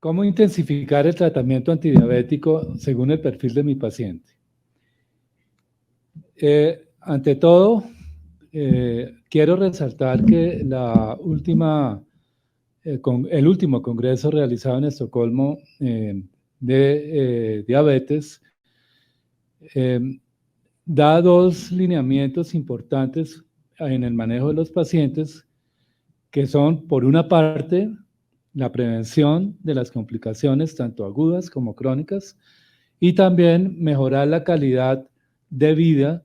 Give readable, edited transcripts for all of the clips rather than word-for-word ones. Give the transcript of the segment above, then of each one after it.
¿Cómo intensificar el tratamiento antidiabético según el perfil de mi paciente? Ante todo, quiero resaltar que el último congreso realizado en Estocolmo de diabetes eh, da dos lineamientos importantes en el manejo de los pacientes, que son, por una parte, la prevención de las complicaciones, tanto agudas como crónicas, y también mejorar la calidad de vida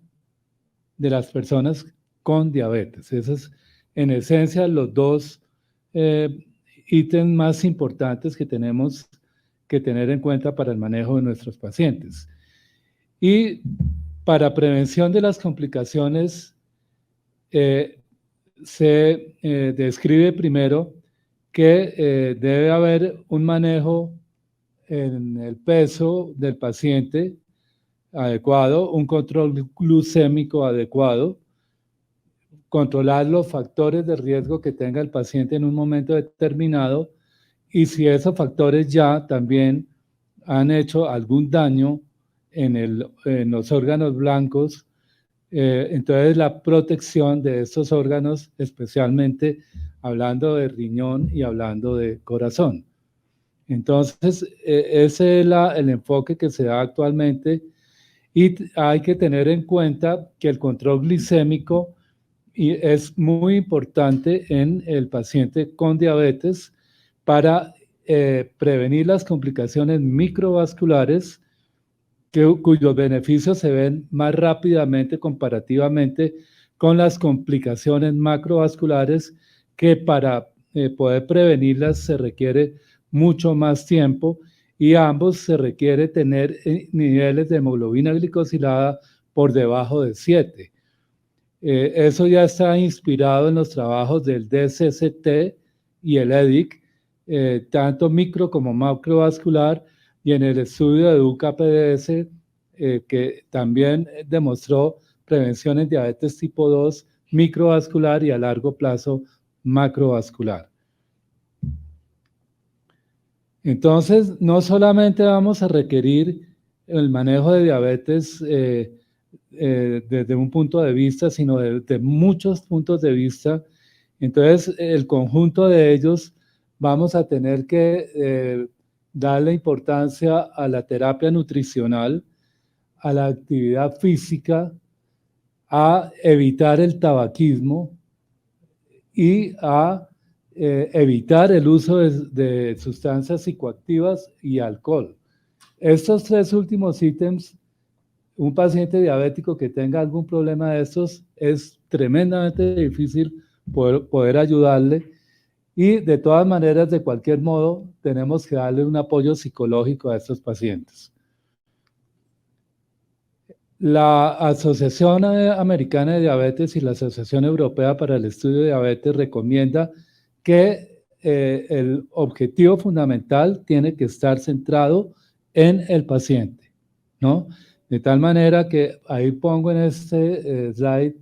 de las personas con diabetes. Esos es, en esencia, los dos ítems más importantes que tenemos que tener en cuenta para el manejo de nuestros pacientes. Y para prevención de las complicaciones, se describe primero que debe haber un manejo en el peso del paciente adecuado, un control glucémico adecuado, controlar los factores de riesgo que tenga el paciente en un momento determinado, y si esos factores ya también han hecho algún daño en los órganos blancos, entonces la protección de estos órganos, especialmente hablando de riñón y hablando de corazón. Entonces, ese es el enfoque que se da actualmente, y hay que tener en cuenta que el control glicémico es muy importante en el paciente con diabetes para prevenir las complicaciones microvasculares, cuyos beneficios se ven más rápidamente comparativamente con las complicaciones macrovasculares, que para poder prevenirlas se requiere mucho más tiempo, y ambos se requiere tener niveles de hemoglobina glicosilada por debajo de 7. Eso ya está inspirado en los trabajos del DCCT y el EDIC, tanto micro como macrovascular, y en el estudio de EDUCA-PDS, que también demostró prevención en diabetes tipo 2 microvascular y a largo plazo macrovascular. Entonces, no solamente vamos a requerir el manejo de diabetes desde un punto de vista, sino de muchos puntos de vista. Entonces, el conjunto de ellos vamos a tener que darle importancia a la terapia nutricional, a la actividad física, a evitar el tabaquismo y a evitar el uso de sustancias psicoactivas y alcohol. Estos tres últimos ítems, un paciente diabético que tenga algún problema de estos, es tremendamente difícil poder ayudarle, y de todas maneras, de cualquier modo, tenemos que darle un apoyo psicológico a estos pacientes. La Asociación Americana de Diabetes y la Asociación Europea para el Estudio de Diabetes recomienda que el objetivo fundamental tiene que estar centrado en el paciente, ¿no? De tal manera que ahí pongo en este slide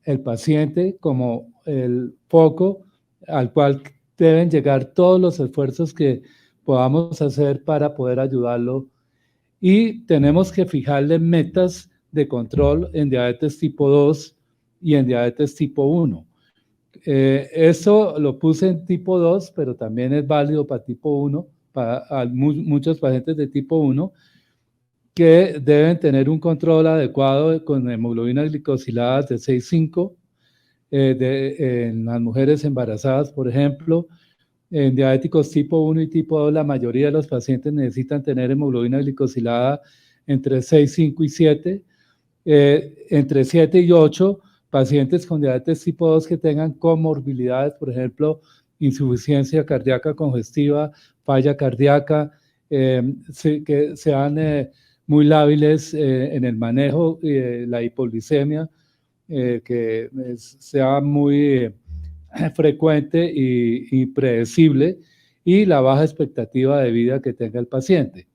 el paciente como el foco al cual deben llegar todos los esfuerzos que podamos hacer para poder ayudarlo, y tenemos que fijarle metas de control en diabetes tipo 2 y en diabetes tipo 1. Esto lo puse en tipo 2, pero también es válido para tipo 1, para muchos pacientes de tipo 1, que deben tener un control adecuado con hemoglobina glicosilada de 6,5, en las mujeres embarazadas, por ejemplo. En diabéticos tipo 1 y tipo 2, la mayoría de los pacientes necesitan tener hemoglobina glicosilada entre 6, 5 y 7. Entre 7 y 8, pacientes con diabetes tipo 2 que tengan comorbilidades, por ejemplo, insuficiencia cardíaca congestiva, falla cardíaca, que sean muy lábiles en el manejo, la hipoglicemia, que sea muy frecuente y predecible, y la baja expectativa de vida que tenga el paciente.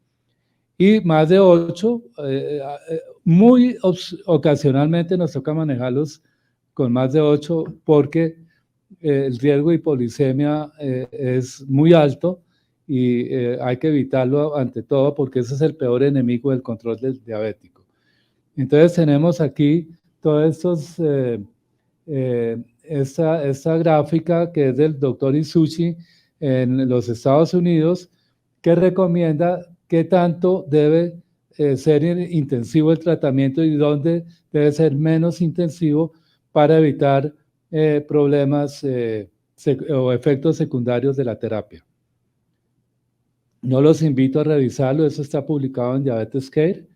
Y más de 8, muy ocasionalmente nos toca manejarlos con más de 8, porque el riesgo de hipoglicemia es muy alto, y hay que evitarlo ante todo porque ese es el peor enemigo del control del diabético. Entonces tenemos aquí todos estos, esta gráfica que es del doctor Isuchi en los Estados Unidos, que recomienda qué tanto debe ser intensivo el tratamiento y dónde debe ser menos intensivo para evitar problemas o efectos secundarios de la terapia. Yo los invito a revisarlo, eso está publicado en Diabetes Care.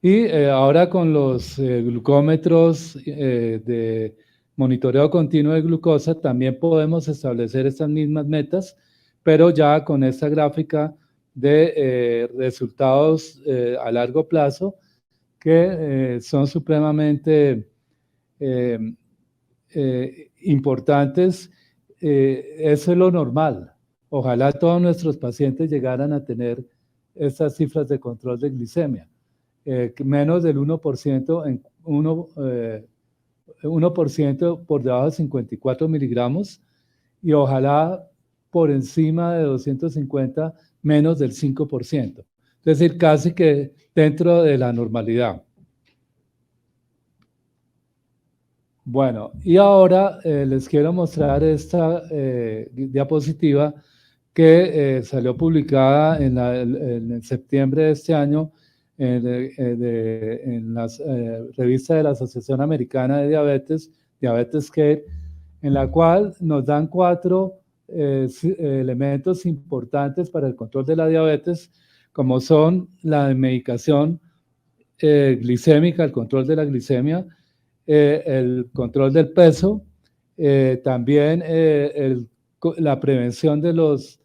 Y ahora con los glucómetros de monitoreo continuo de glucosa también podemos establecer estas mismas metas, pero ya con esta gráfica de resultados a largo plazo que son supremamente importantes. Eso es lo normal. Ojalá todos nuestros pacientes llegaran a tener estas cifras de control de glicemia. Menos del 1%, 1% por debajo de 54 miligramos y ojalá por encima de 250, menos del 5%. Es decir, casi que dentro de la normalidad. Bueno, y ahora les quiero mostrar esta diapositiva que salió publicada en septiembre de este año en la revista de la Asociación Americana de Diabetes, Diabetes Care, en la cual nos dan 4 elementos importantes para el control de la diabetes, como son la medicación glicémica, el control de la glicemia, el control del peso, también la prevención de los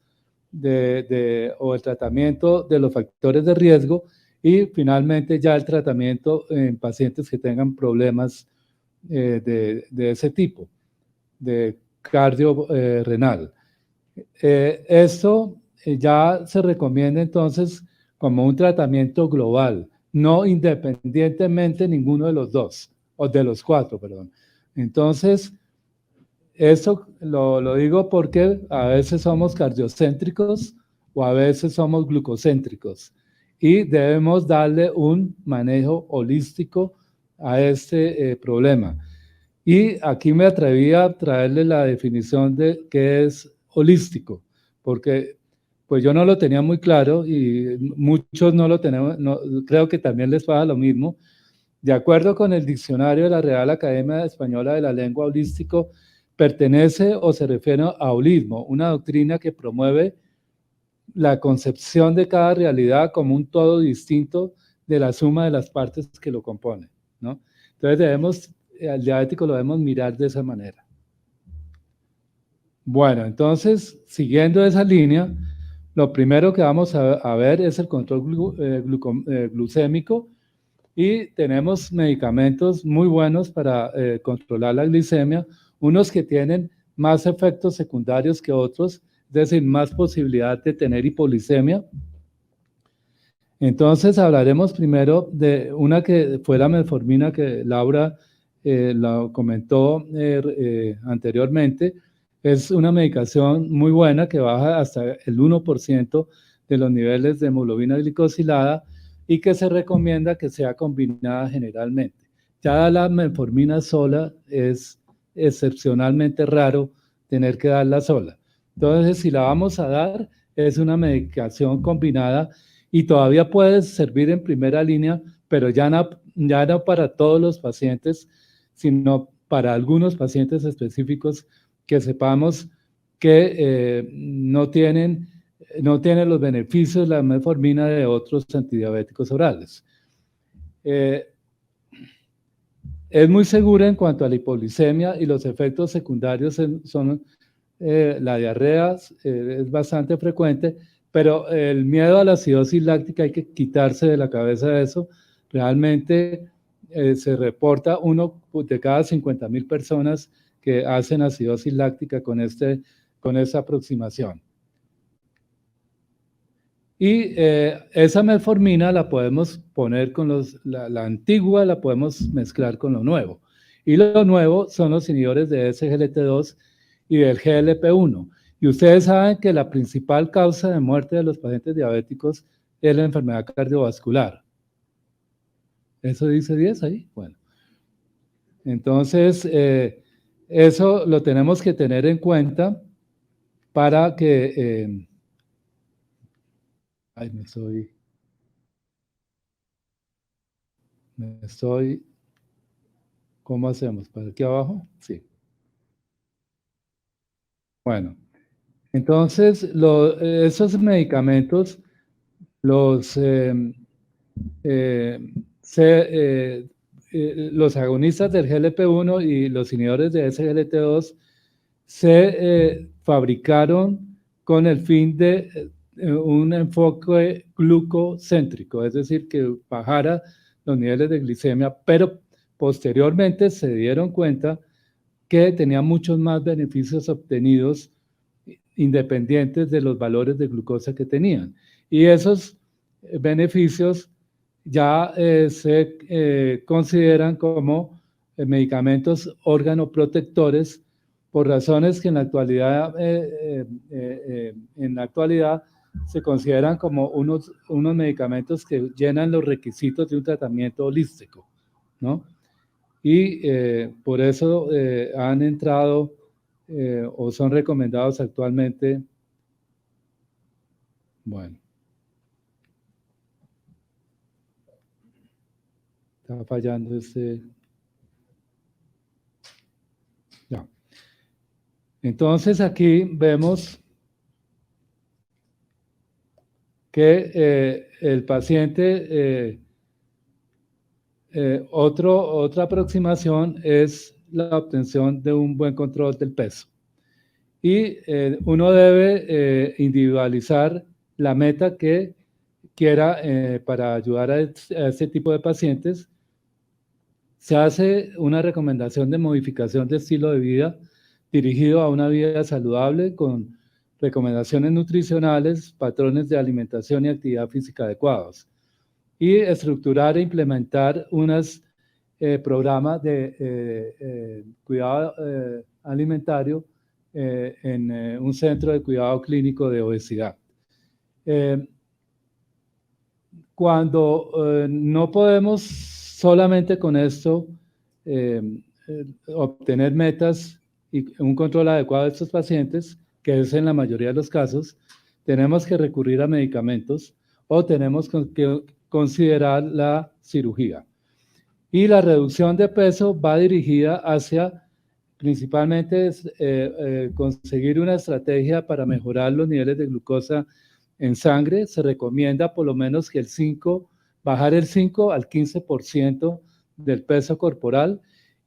o el tratamiento de los factores de riesgo y finalmente ya el tratamiento en pacientes que tengan problemas de ese tipo, de cardiorrenal. Esto ya se recomienda entonces como un tratamiento global, no independientemente ninguno de los dos, o de los 4, perdón. Entonces, eso lo digo porque a veces somos cardiocéntricos o a veces somos glucocéntricos y debemos darle un manejo holístico a este problema. Y aquí me atreví a traerle la definición de qué es holístico, porque pues yo no lo tenía muy claro y muchos no lo tenemos, creo que también les pasa lo mismo. De acuerdo con el diccionario de la Real Academia Española de la Lengua, holístico pertenece o se refiere a holismo, una doctrina que promueve la concepción de cada realidad como un todo distinto de la suma de las partes que lo componen, ¿no? Entonces al diabético lo debemos mirar de esa manera. Bueno, entonces, siguiendo esa línea, lo primero que vamos a ver es el control glucémico y tenemos medicamentos muy buenos para controlar la glicemia, unos que tienen más efectos secundarios que otros, es decir, más posibilidad de tener hipoglicemia. Entonces hablaremos primero de una que fue la metformina que Laura la comentó anteriormente. Es una medicación muy buena que baja hasta el 1% de los niveles de hemoglobina glicosilada y que se recomienda que sea combinada generalmente. Ya la metformina sola es excepcionalmente raro tener que darla sola. Entonces, si la vamos a dar, es una medicación combinada y todavía puede servir en primera línea, pero ya no para todos los pacientes, sino para algunos pacientes específicos que sepamos que no tienen los beneficios de la metformina de otros antidiabéticos orales. Es muy segura en cuanto a la hipoglicemia y los efectos secundarios son la diarrea, es bastante frecuente, pero el miedo a la acidosis láctica hay que quitarse de la cabeza de eso. Realmente se reporta 1 de cada 50,000 personas que hacen acidosis láctica con esta aproximación. Y esa metformina la podemos poner con la antigua, la podemos mezclar con lo nuevo. Y lo nuevo son los inhibidores de SGLT2 y del GLP-1. Y ustedes saben que la principal causa de muerte de los pacientes diabéticos es la enfermedad cardiovascular. ¿Eso dice 10 ahí? Bueno. Entonces, eso lo tenemos que tener en cuenta para que... ay, ¿Cómo hacemos? ¿Para aquí abajo? Sí. Bueno, entonces esos medicamentos, los, los agonistas del GLP-1 y los inhibidores de SGLT2 se fabricaron con el fin de un enfoque glucocéntrico, es decir, que bajara los niveles de glicemia, pero posteriormente se dieron cuenta que tenía muchos más beneficios obtenidos independientes de los valores de glucosa que tenían. Y esos beneficios ya se consideran como medicamentos órganoprotectores por razones que en la actualidad se consideran como unos medicamentos que llenan los requisitos de un tratamiento holístico, ¿no? Y por eso han entrado o son recomendados actualmente. Bueno, está fallando este. Ya. Entonces aquí vemos que el paciente, otra aproximación es la obtención de un buen control del peso. Y uno debe individualizar la meta que quiera para ayudar a este tipo de pacientes. Se hace una recomendación de modificación de estilo de vida dirigido a una vida saludable con recomendaciones nutricionales, patrones de alimentación y actividad física adecuados. Y estructurar e implementar unos programas de cuidado alimentario en un centro de cuidado clínico de obesidad. Cuando no podemos solamente con esto obtener metas y un control adecuado de estos pacientes, que es en la mayoría de los casos, tenemos que recurrir a medicamentos o tenemos que considerar la cirugía. Y la reducción de peso va dirigida hacia principalmente conseguir una estrategia para mejorar los niveles de glucosa en sangre. Se recomienda por lo menos que bajar el 5 al 15% del peso corporal,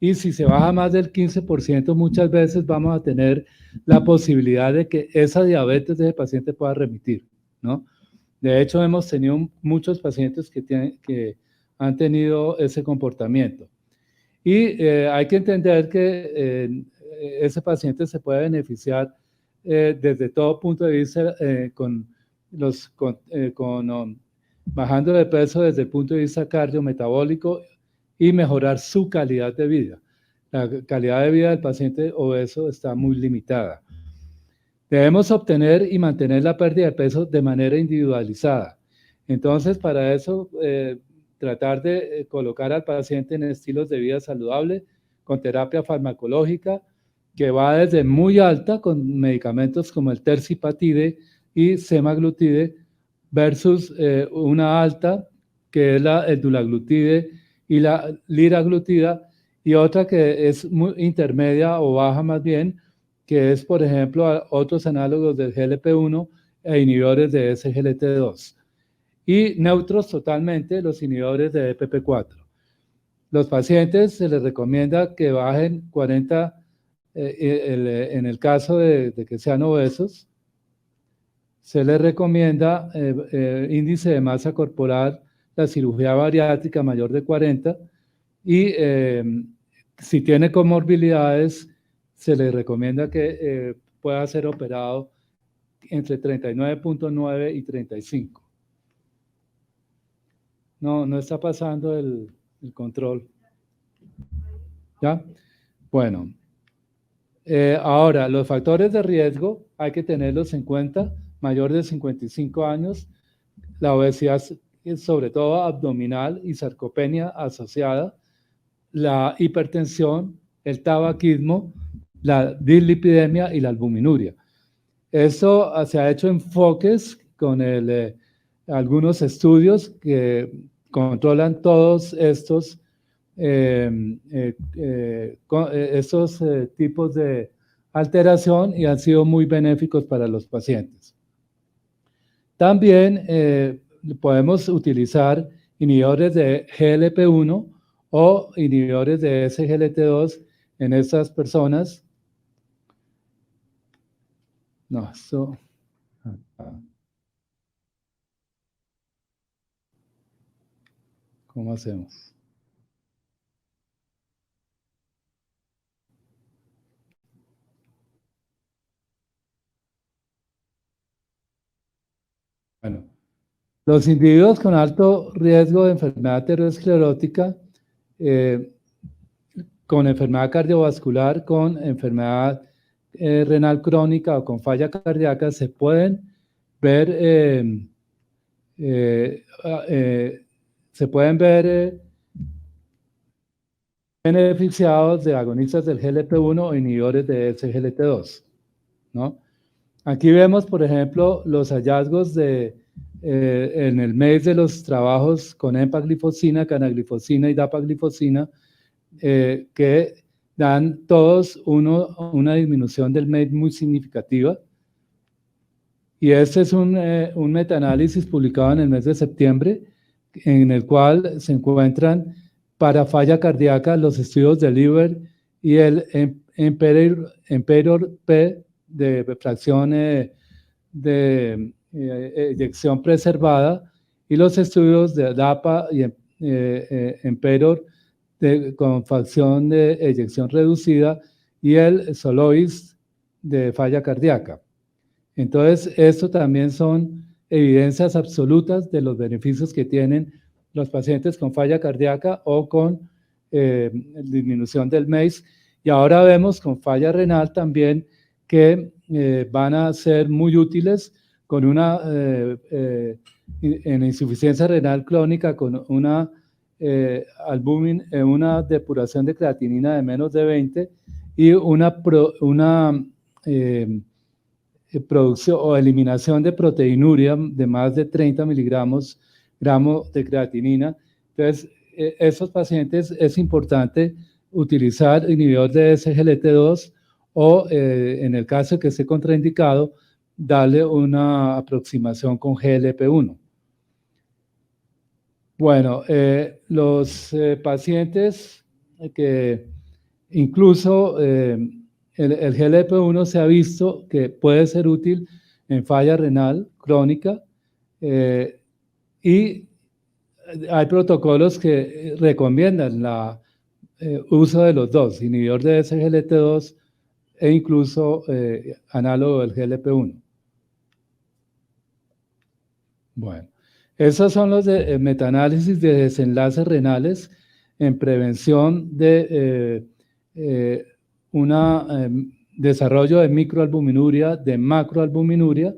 y si se baja más del 15%, muchas veces vamos a tener la posibilidad de que esa diabetes de ese paciente pueda remitir, ¿no? De hecho, hemos tenido muchos pacientes que han tenido ese comportamiento. Y hay que entender que ese paciente se puede beneficiar desde todo punto de vista bajando de peso desde el punto de vista cardiometabólico y mejorar su calidad de vida. La calidad de vida del paciente obeso está muy limitada. Debemos obtener y mantener la pérdida de peso de manera individualizada. Entonces, para eso, tratar de colocar al paciente en estilos de vida saludable con terapia farmacológica que va desde muy alta con medicamentos como el tercipatide y semaglutide versus una alta que es el dulaglutide y la liraglutida, y otra que es muy intermedia o baja más bien, que es, por ejemplo, otros análogos del GLP-1 e inhibidores de SGLT2. Y neutros totalmente los inhibidores de EPP4. Los pacientes se les recomienda que bajen 40, en el caso de que sean obesos, se les recomienda índice de masa corporal, la cirugía bariátrica mayor de 40, y si tiene comorbilidades, se le recomienda que pueda ser operado entre 39.9 y 35. No está pasando el control. ¿Ya? Bueno. Ahora, los factores de riesgo hay que tenerlos en cuenta. Mayor de 55 años, la obesidad, sobre todo abdominal y sarcopenia asociada, la hipertensión, el tabaquismo, la dislipidemia y la albuminuria. Esto se ha hecho enfoques con algunos estudios que controlan todos estos tipos de alteración y han sido muy benéficos para los pacientes. También podemos utilizar inhibidores de GLP-1 o inhibidores de SGLT2 en estas personas. No, esto... ¿Cómo hacemos? Bueno, los individuos con alto riesgo de enfermedad aterosclerótica, con enfermedad cardiovascular, con enfermedad renal crónica o con falla cardíaca, se pueden ver, beneficiados de agonistas del GLP-1 o inhibidores de SGLT2, ¿no? Aquí vemos, por ejemplo, los hallazgos en el mes de los trabajos con empaglifosina, canaglifosina y dapaglifosina, que dan todos una disminución del MACE muy significativa. Y este es un metaanálisis publicado en el mes de septiembre, en el cual se encuentran para falla cardíaca los estudios de Liver y el Emperor P de fracción de eyección preservada y los estudios de DAPA y Emperor con fracción de eyección reducida y el Soloist de falla cardíaca. Entonces, esto también son evidencias absolutas de los beneficios que tienen los pacientes con falla cardíaca o con disminución del MACE. Y ahora vemos con falla renal también que van a ser muy útiles con en insuficiencia renal crónica, con una una depuración de creatinina de menos de 20 y una producción o eliminación de proteinuria de más de 30 gramos de creatinina. Entonces, esos pacientes es importante utilizar inhibidor de SGLT2 o, en el caso que esté contraindicado, darle una aproximación con GLP-1. Bueno, los pacientes que incluso el GLP-1 se ha visto que puede ser útil en falla renal crónica y hay protocolos que recomiendan el uso de los dos, inhibidor de SGLT2 e incluso análogo del GLP-1. Bueno, esos son los metaanálisis de desenlaces renales en prevención de desarrollo de microalbuminuria, de macroalbuminuria.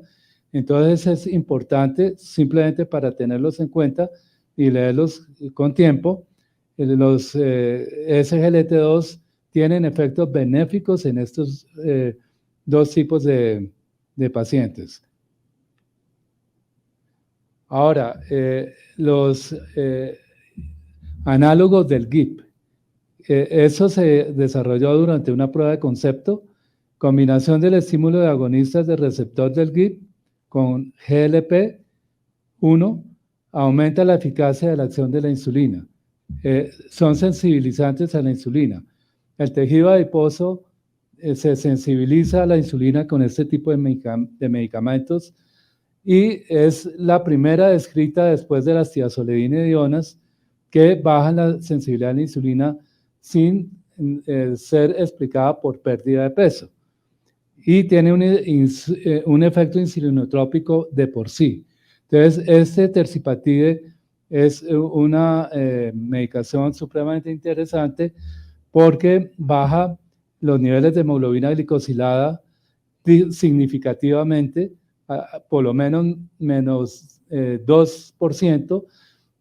Entonces es importante, simplemente para tenerlos en cuenta y leerlos con tiempo, los SGLT2 tienen efectos benéficos en estos dos tipos de pacientes. Ahora, los análogos del GIP, eso se desarrolló durante una prueba de concepto, combinación del estímulo de agonistas del receptor del GIP con GLP-1 aumenta la eficacia de la acción de la insulina. Son sensibilizantes a la insulina. El tejido adiposo se sensibiliza a la insulina con este tipo de medicamentos y es la primera descrita después de las tiazolidinedionas que bajan la sensibilidad a la insulina sin ser explicada por pérdida de peso. Y tiene un efecto insulinotrópico de por sí. Entonces, este terzipatide es una medicación supremamente interesante porque baja los niveles de hemoglobina glicosilada significativamente, por lo menos menos 2%.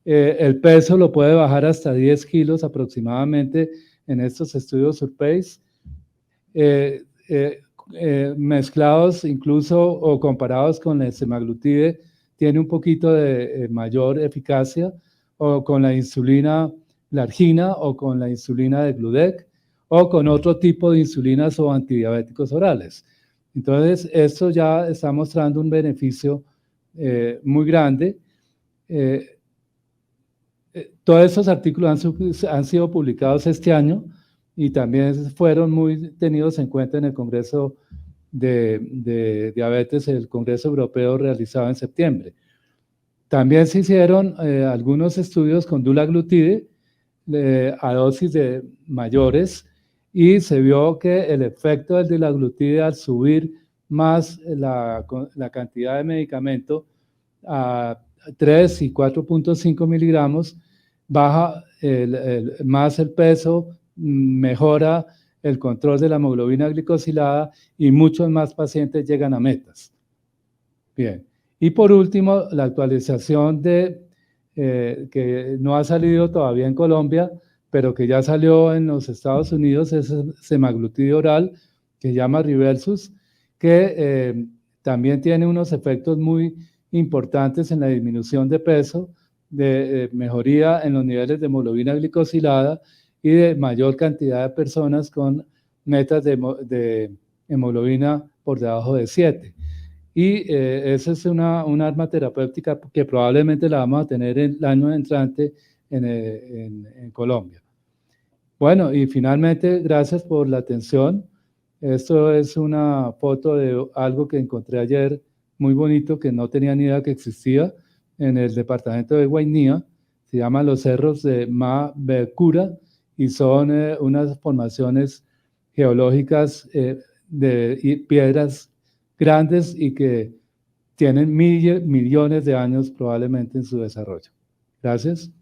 El peso lo puede bajar hasta 10 kilos aproximadamente en estos estudios SURPACE, mezclados incluso o comparados con el semaglutide, tiene un poquito de mayor eficacia, o con la insulina Largina, o con la insulina de Gludec, o con otro tipo de insulinas o antidiabéticos orales. Entonces, esto ya está mostrando un beneficio muy grande. Todos estos artículos han sido publicados este año y también fueron muy tenidos en cuenta en el Congreso de Diabetes, el Congreso Europeo realizado en septiembre. También se hicieron algunos estudios con dulaglutide a dosis de mayores, y se vio que el efecto del dulaglutide al subir más la cantidad de medicamento a 3 y 4.5 miligramos, baja más el peso, mejora el control de la hemoglobina glicosilada y muchos más pacientes llegan a metas. Bien, y por último, la actualización que no ha salido todavía en Colombia, pero que ya salió en los Estados Unidos, es el semaglutide oral, que se llama Riversus, que también tiene unos efectos muy importantes en la disminución de peso, de mejoría en los niveles de hemoglobina glicosilada y de mayor cantidad de personas con metas de hemoglobina por debajo de 7. Y esa es una arma terapéutica que probablemente la vamos a tener el año entrante en Colombia. Bueno, y finalmente, gracias por la atención. Esto es una foto de algo que encontré ayer, muy bonito, que no tenía ni idea que existía, en el departamento de Guainía. Se llaman los cerros de Mabecura y son unas formaciones geológicas de piedras grandes y que tienen millones de años probablemente en su desarrollo. Gracias.